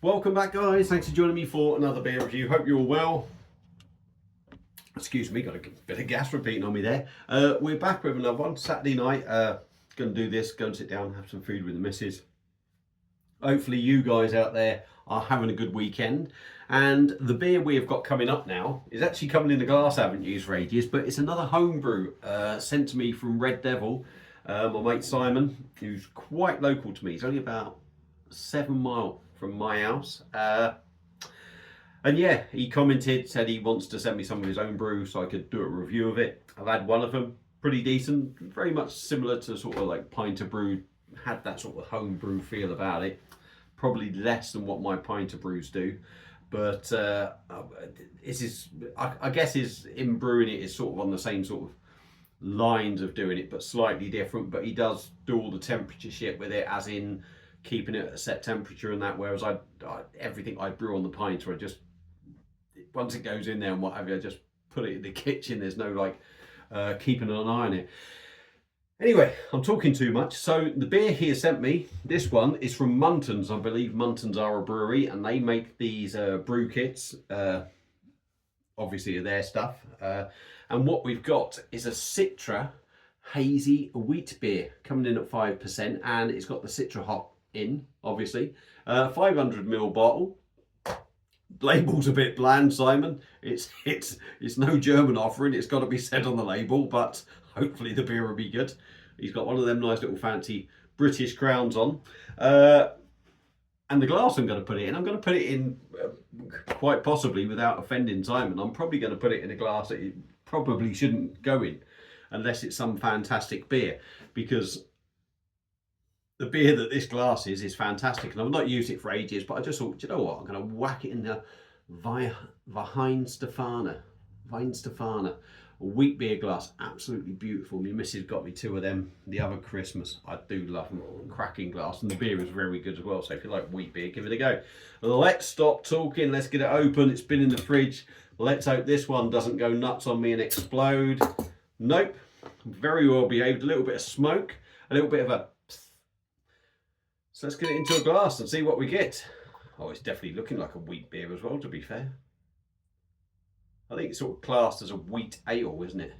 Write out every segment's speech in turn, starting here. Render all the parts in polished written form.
Welcome back, guys. Thanks for joining me for another beer review. Hope you're all well. Excuse me, got a bit of gas repeating on me there. We're back with another one. Saturday night, going to do this, go and sit down, have some food with the missus. Hopefully you guys out there are having a good weekend. And the beer we have got coming up now is actually coming in a glass I haven't used for ages, but it's another homebrew sent to me from Red Devil. My mate Simon, who's quite local to me. He's only about 7 miles from my house. And yeah, he commented, said he wants to send me some of his own brew so I could do a review of it. I've had one of them, pretty decent, very much similar to sort of like Pint of Brew, had that sort of home brew feel about it. Probably less than what my Pint of Brews do, but this is, I guess, is in brewing it is sort of on the same sort of lines of doing it, but slightly different. But he does do all the temperature shit with it, as in keeping it at a set temperature and that, whereas I everything I brew on the pint, or I just, once it goes in there and what have you, I just put it in the kitchen. There's no like keeping an eye on it. Anyway, I'm talking too much. So the beer he has sent me, this one is from Muntons. I believe Muntons are a brewery and they make these brew kits, obviously their stuff. And what we've got is a Citra hazy wheat beer coming in at 5%, and it's got the Citra hop in, obviously. 500ml bottle. Label's a bit bland, Simon. It's no German offering. It's got to be said on the label, but hopefully the beer will be good. He's got one of them nice little fancy British crowns on. And the glass I'm going to put it in, I'm going to put it in quite possibly without offending Simon. I'm probably going to put it in a glass that it probably shouldn't go in, unless it's some fantastic beer, because the beer that this glass is fantastic, and I've not used it for ages, but I just thought, you know what, I'm going to whack it in the Weihenstephaner, a wheat beer glass. Absolutely beautiful. My missus got me 2 of them the other Christmas. I do love them. Cracking glass, and the beer is very good as well, so if you like wheat beer, give it a go. Let's stop talking, let's get it open. It's been in the fridge. Let's hope this one doesn't go nuts on me and explode. Nope, very well behaved. A little bit of smoke, a little bit of a... So let's get it into a glass and see what we get. Oh, it's definitely looking like a wheat beer as well, to be fair. I think it's sort of classed as a wheat ale, isn't it?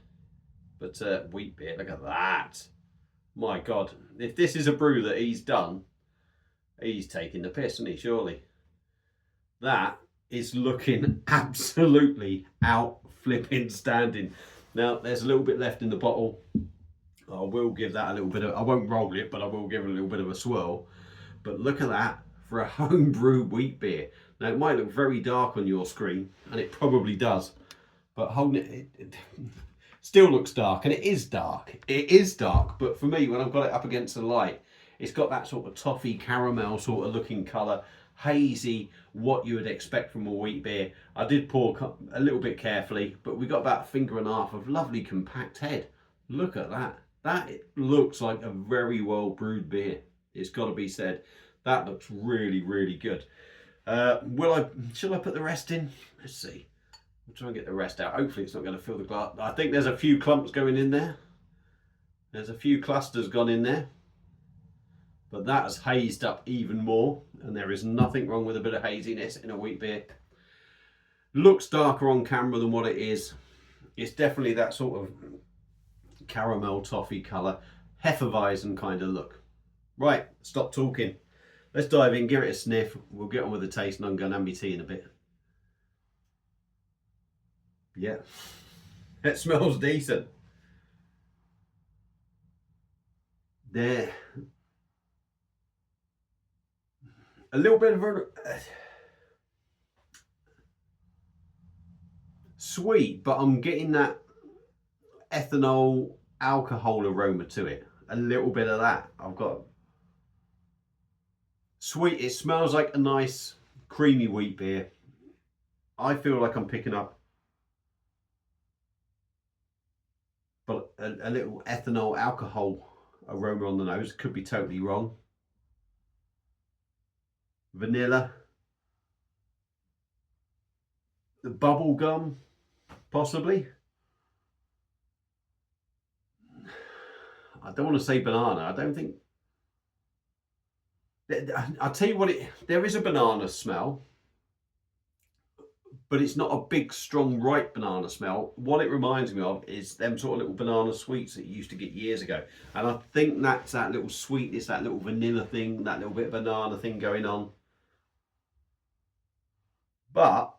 But wheat beer, look at that. My God, if this is a brew that he's done, he's taking the piss, isn't he, surely? That is looking absolutely out flipping standing. Now, there's a little bit left in the bottle. I will give that a little bit of, I won't roll it, but I will give it a little bit of a swirl. But look at that for a homebrew wheat beer. Now, it might look very dark on your screen, and it probably does, but holding it still looks dark, and it is dark. It is dark, but for me, when I've got it up against the light, it's got that sort of toffee caramel sort of looking colour, hazy, what you would expect from a wheat beer. I did pour a little bit carefully, but we got about a finger and a half of lovely compact head. Look at that. That looks like a very well brewed beer. It's got to be said. That looks really, really good. Shall I put the rest in? Let's see. We'll try and get the rest out. Hopefully it's not going to fill the glass. I think there's a few clumps going in there. There's a few clusters gone in there. But that has hazed up even more. And there is nothing wrong with a bit of haziness in a wheat beer. Looks darker on camera than what it is. It's definitely that sort of caramel toffee colour, Hefeweizen kind of look. Right, stop talking. Let's dive in, give it a sniff. We'll get on with the taste, and I'm going to have my tea in a bit. Yeah, it smells decent. There. A little bit of a sweet, but I'm getting that ethanol alcohol aroma to it. A little bit of that. I've got sweet. It smells like a nice creamy wheat beer. I feel like I'm picking up but a little ethanol alcohol aroma on the nose. Could be totally wrong. Vanilla, the bubble gum, possibly. I don't want to say banana. I don't think I'll tell you what, there is a banana smell, but it's not a big, strong, ripe banana smell. What it reminds me of is them sort of little banana sweets that you used to get years ago. And I think that's that little sweetness, that little vanilla thing, that little bit of banana thing going on. But,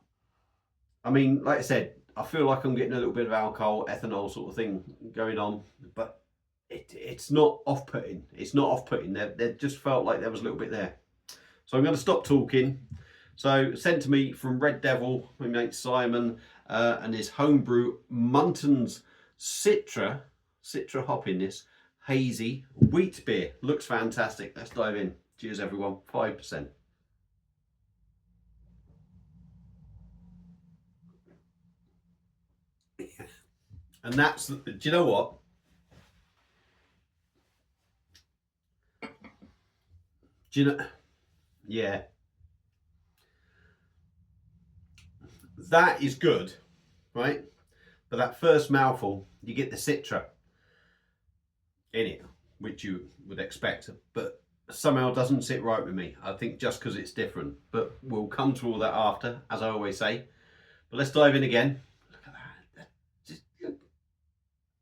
I mean, like I said, I feel like I'm getting a little bit of alcohol, ethanol sort of thing going on. But it's not off-putting. It's not off-putting. There just felt like there was a little bit there. So I'm going to stop talking. So sent to me from Red Devil, my mate Simon, and his homebrew Muntons citra hop in this hazy wheat beer. Looks fantastic. Let's dive in. Cheers everyone. 5%. And that's, do you know what? Do you know? Yeah. That is good, right? But that first mouthful, you get the citra in it, which you would expect, but somehow doesn't sit right with me. I think just because it's different, but we'll come to all that after, as I always say. But let's dive in again. Look at that.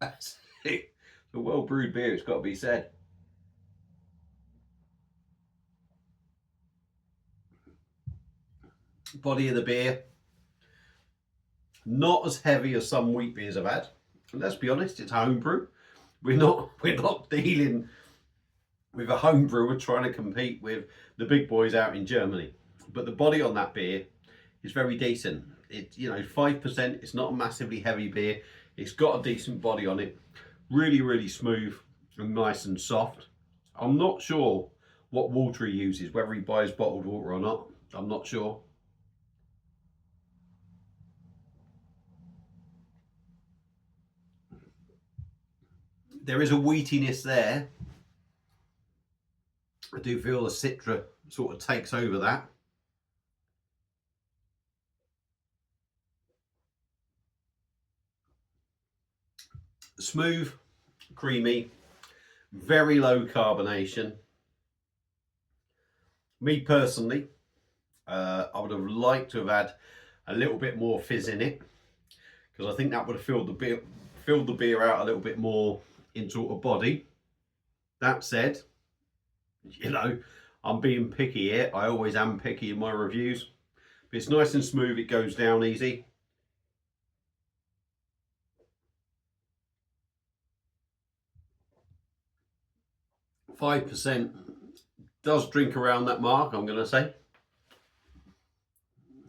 That's it. It's a well brewed beer, it's got to be said. Body of the beer, not as heavy as some wheat beers I've had. And let's be honest, it's homebrew. We're not dealing with a homebrewer trying to compete with the big boys out in Germany. But the body on that beer is very decent. It's 5%. It's not a massively heavy beer. It's got a decent body on it. Really, really smooth and nice and soft. I'm not sure what water he uses, whether he buys bottled water or not. I'm not sure. There is a wheatiness there. I do feel the citra sort of takes over that. Smooth, creamy, very low carbonation. Me personally, I would have liked to have had a little bit more fizz in it, because I think that would have filled the beer out a little bit more into a body. That said, I'm being picky here. I always am picky in my reviews. But it's nice and smooth. It goes down easy. %. Does drink around that mark, I'm going to say.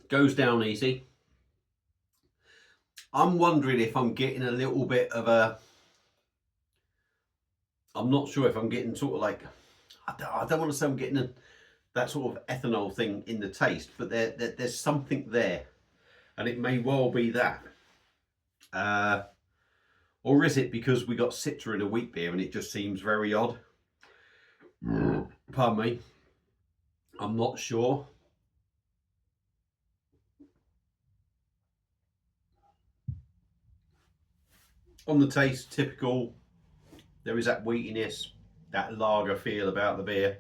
Goes down easy. I'm wondering if I'm getting a little bit of a... I'm not sure if I'm getting sort of like... I don't want to say I'm getting that sort of ethanol thing in the taste, but there's something there. And it may well be that. Or is it because we got citra in a wheat beer and it just seems very odd? Pardon me. I'm not sure. On the taste, typical. There is that wheatiness, that lager feel about the beer.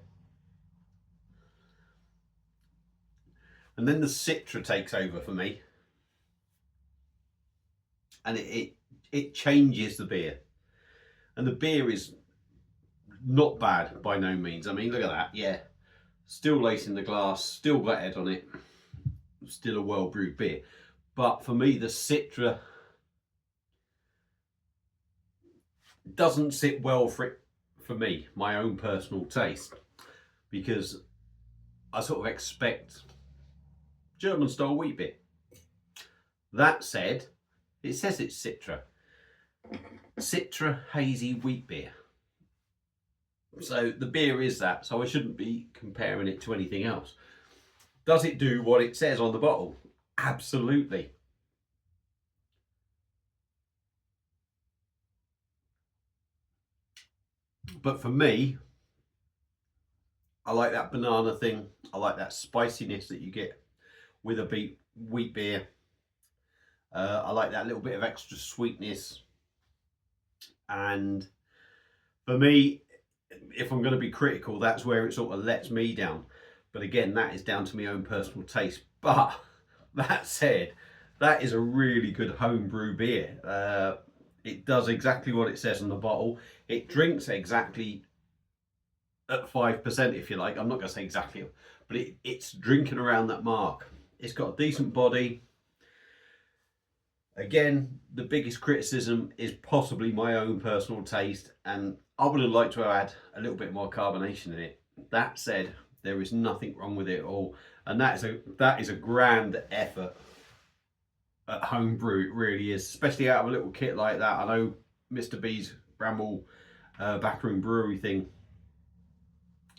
And then the citra takes over for me. And it changes the beer. And the beer is not bad by no means. I mean, look at that. Yeah. Still lacing the glass, still got head on it. Still a well brewed beer. But for me, the citra doesn't sit well for me, my own personal taste, because I sort of expect German style wheat beer. That said, it says it's citra hazy wheat beer. So the beer is that, so I shouldn't be comparing it to anything else. Does it do what it says on the bottle? Absolutely. But for me, I like that banana thing. I like that spiciness that you get with a wheat beer. I like that little bit of extra sweetness. And for me, if I'm going to be critical, that's where it sort of lets me down. But again, that is down to my own personal taste. But that said, that is a really good homebrew beer. It does exactly what it says on the bottle. It drinks exactly at 5%, if you like. I'm not going to say exactly, but it's drinking around that mark. It's got a decent body. Again, the biggest criticism is possibly my own personal taste, and I would have liked to have had a little bit more carbonation in it. That said, there is nothing wrong with it at all, and that is a grand effort at homebrew. It really is, especially out of a little kit like that. I know Mr. B's Bramble Backroom Brewery thing,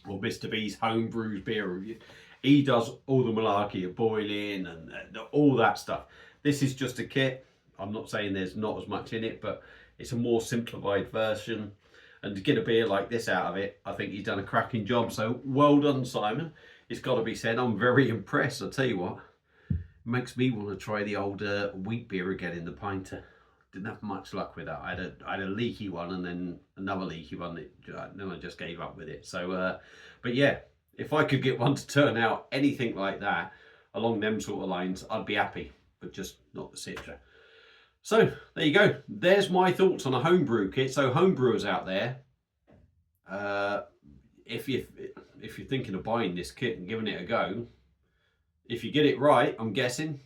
or Mr. B's Homebrews beer review. He does all the malarkey of boiling and all that stuff. This is just a kit. I'm not saying there's not as much in it, but it's a more simplified version. And to get a beer like this out of it, I think he's done a cracking job. So well done, Simon. It's got to be said. I'm very impressed. I'll tell you what, it makes me want to try the old wheat beer again in the pinter. Didn't have much luck with that. I had a leaky one and then another leaky one. Then I just gave up with it. So, but yeah, if I could get one to turn out anything like that along them sort of lines, I'd be happy. But just not the citra. So there you go. There's my thoughts on a homebrew kit. So homebrewers out there, if you're thinking of buying this kit and giving it a go, if you get it right, I'm guessing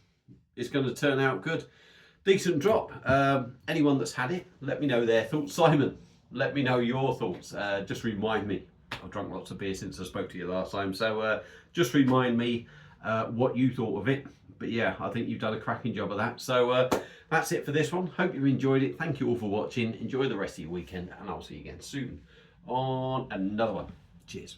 it's going to turn out good. Decent drop. Anyone that's had it, let me know their thoughts. Simon, let me know your thoughts. Just remind me. I've drunk lots of beer since I spoke to you last time, so just remind me what you thought of it. But yeah, I think you've done a cracking job of that. So that's it for this one. Hope you enjoyed it. Thank you all for watching. Enjoy the rest of your weekend, and I'll see you again soon on another one. Cheers.